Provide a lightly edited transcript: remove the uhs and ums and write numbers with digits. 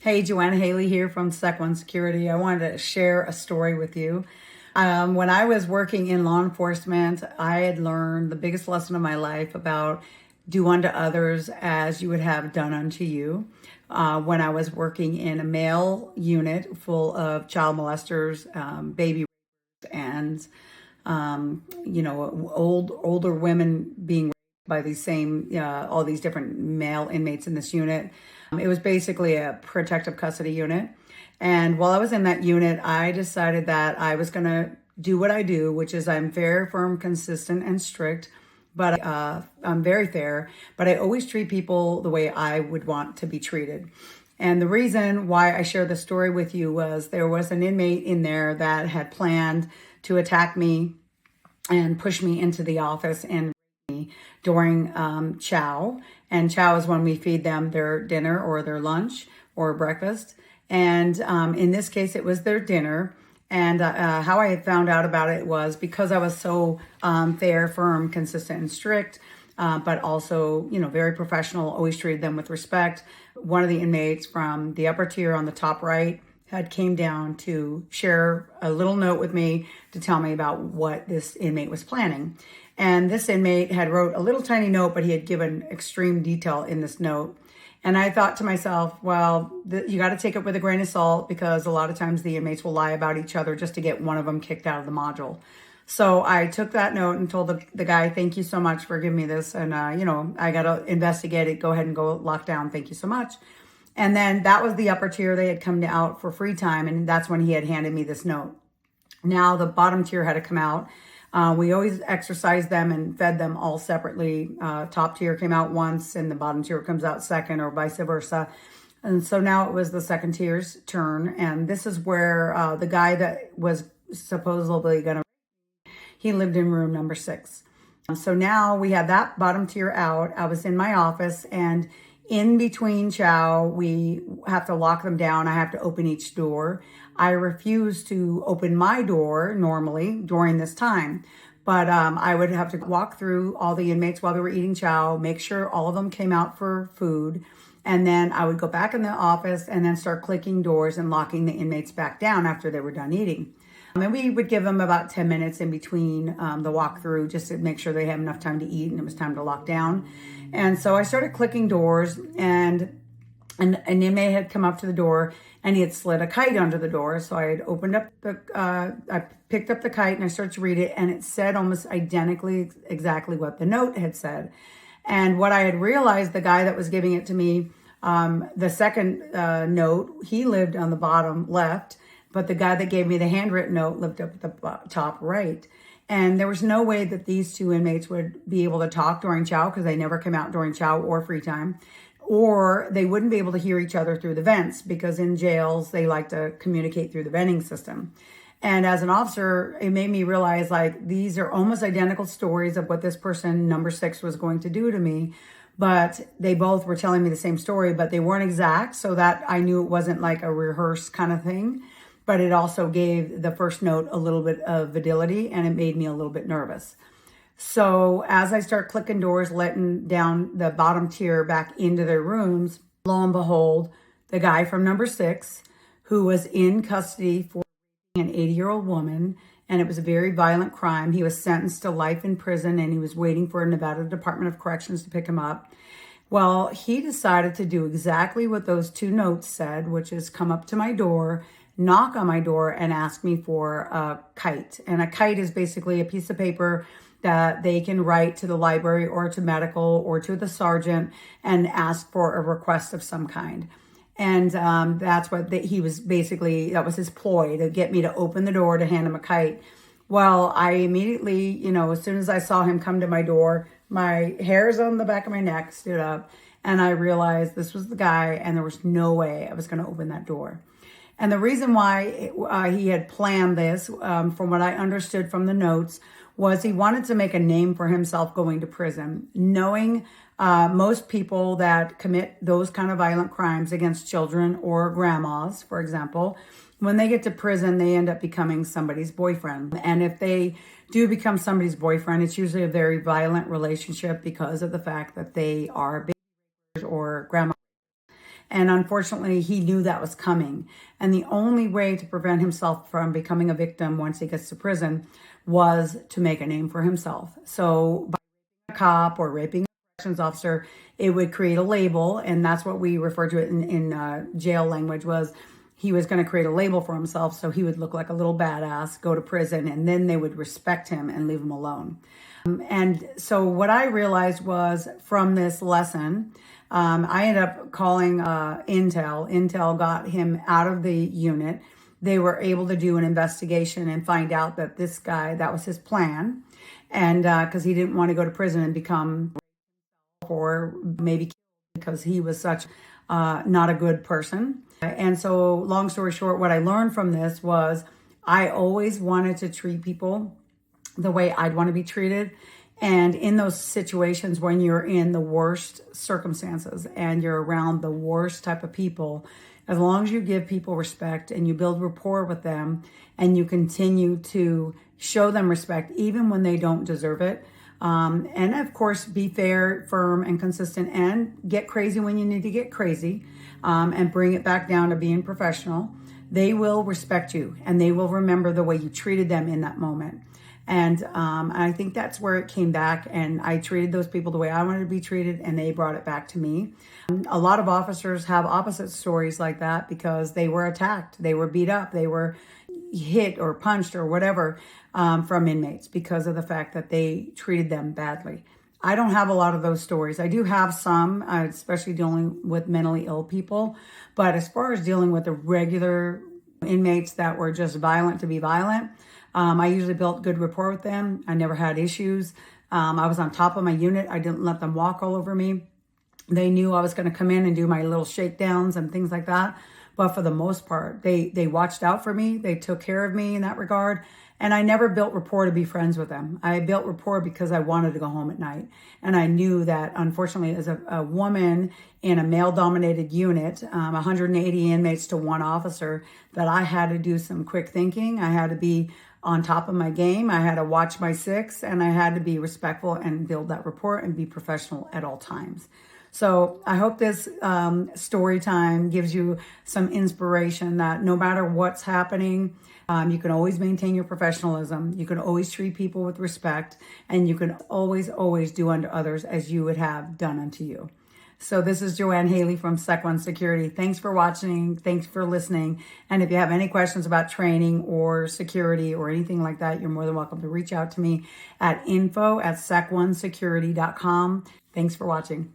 Hey, Joanne Healea here from Sec One Security. I wanted to share a story with you. When I was working in law enforcement, I had learned the biggest lesson of my life about do unto others as you would have done unto you. When I was working in a male unit full of child molesters, baby and older women being raped by these same all these different male inmates in this unit. It was basically a protective custody unit. And while I was in that unit, I decided that I was going to do what I do, which is I'm very firm, consistent, and strict. But I'm very fair, but I always treat people the way I would want to be treated. And the reason why I share the story with you was there was an inmate in there that had planned to attack me and push me into the office and me during chow. And chow is when we feed them their dinner or their lunch or breakfast. And in this case, it was their dinner. And how I had found out about it was because I was so fair, firm, consistent, and strict, but also, very professional, always treated them with respect. One of the inmates from the upper tier on the top right had came down to share a little note with me to tell me about what this inmate was planning. And this inmate had wrote a little tiny note, but he had given extreme detail in this note. And I thought to myself, well, you got to take it with a grain of salt because a lot of times the inmates will lie about each other just to get one of them kicked out of the module. So I took that note and told the guy, thank you so much for giving me this. And, I got to investigate it. Go ahead and go lock down. Thank you so much. And then that was the upper tier. They had come out for free time. And that's when he had handed me this note. Now the bottom tier had to come out. We always exercised them and fed them all separately. Top tier came out once and the bottom tier comes out second or vice versa. And so now it was the second tier's turn. And this is where the guy that was supposedly going to, he lived in room number 6. So now we had that bottom tier out. I was in my office and in between chow, we have to lock them down. I have to open each door. I refuse to open my door normally during this time, but I would have to walk through all the inmates while they were eating chow, make sure all of them came out for food. And then I would go back in the office and then start clicking doors and locking the inmates back down after they were done eating. And we would give them about 10 minutes in between the walkthrough just to make sure they had enough time to eat and it was time to lock down. And so I started clicking doors and an inmate had come up to the door and he had slid a kite under the door. So I had opened up I picked up the kite and I started to read it and it said almost identically exactly what the note had said. And what I had realized, the guy that was giving it to me, the second note, he lived on the bottom left. But the guy that gave me the handwritten note lived up at the top right. And there was no way that these two inmates would be able to talk during chow because they never came out during chow or free time. Or they wouldn't be able to hear each other through the vents because in jails, they like to communicate through the venting system. And as an officer, it made me realize like these are almost identical stories of what this person, number 6, was going to do to me. But they both were telling me the same story, but they weren't exact. So that I knew it wasn't like a rehearsed kind of thing. But it also gave the first note a little bit of validity and it made me a little bit nervous. So as I start clicking doors, letting down the bottom tier back into their rooms, lo and behold, the guy from number 6, who was in custody for an 80-year-old woman, and it was a very violent crime. He was sentenced to life in prison and he was waiting for Nevada Department of Corrections to pick him up. Well, he decided to do exactly what those 2 notes said, which is come up to my door, knock on my door and ask me for a kite. And a kite is basically a piece of paper that they can write to the library or to medical or to the sergeant and ask for a request of some kind. And that's what he was basically, that was his ploy to get me to open the door to hand him a kite. Well, I immediately, as soon as I saw him come to my door, my hairs on the back of my neck stood up and I realized this was the guy and there was no way I was going to open that door. And the reason why he had planned this, from what I understood from the notes, was he wanted to make a name for himself going to prison, knowing most people that commit those kind of violent crimes against children or grandmas, for example, when they get to prison, they end up becoming somebody's boyfriend. And if they do become somebody's boyfriend, it's usually a very violent relationship because of the fact that they are baby or grandma. And unfortunately, he knew that was coming. And the only way to prevent himself from becoming a victim once he gets to prison was to make a name for himself. So by a cop or raping a corrections officer, it would create a label. And that's what we refer to it in jail language was he was going to create a label for himself. So he would look like a little badass, go to prison, and then they would respect him and leave him alone. And so what I realized was from this lesson, I ended up calling Intel. Intel got him out of the unit. They were able to do an investigation and find out that this guy, that was his plan. And because he didn't want to go to prison and become, or maybe because he was such not a good person. And so long story short, what I learned from this was I always wanted to treat people the way I'd want to be treated. And in those situations when you're in the worst circumstances and you're around the worst type of people, as long as you give people respect and you build rapport with them and you continue to show them respect, even when they don't deserve it. And of course, be fair, firm, and consistent, and get crazy when you need to get crazy, and bring it back down to being professional. They will respect you and they will remember the way you treated them in that moment. And I think that's where it came back, and I treated those people the way I wanted to be treated, and they brought it back to me. A lot of officers have opposite stories like that because they were attacked, they were beat up, they were hit or punched or whatever from inmates because of the fact that they treated them badly. I don't have a lot of those stories. I do have some, especially dealing with mentally ill people. But as far as dealing with the regular inmates that were just violent to be violent, I usually built good rapport with them. I never had issues. I was on top of my unit. I didn't let them walk all over me. They knew I was going to come in and do my little shakedowns and things like that. But for the most part, they watched out for me. They took care of me in that regard. And I never built rapport to be friends with them. I built rapport because I wanted to go home at night. And I knew that, unfortunately, as a woman in a male-dominated unit, 180 inmates to one officer, that I had to do some quick thinking. I had to be on top of my game. I had to watch my six, and I had to be respectful and build that rapport and be professional at all times. So I hope this story time gives you some inspiration that no matter what's happening, you can always maintain your professionalism. You can always treat people with respect, and you can always, always do unto others as you would have done unto you. So this is Joanne Healea from Sec One Security. Thanks for watching. Thanks for listening. And if you have any questions about training or security or anything like that, you're more than welcome to reach out to me at info@seconesecurity.com. Thanks for watching.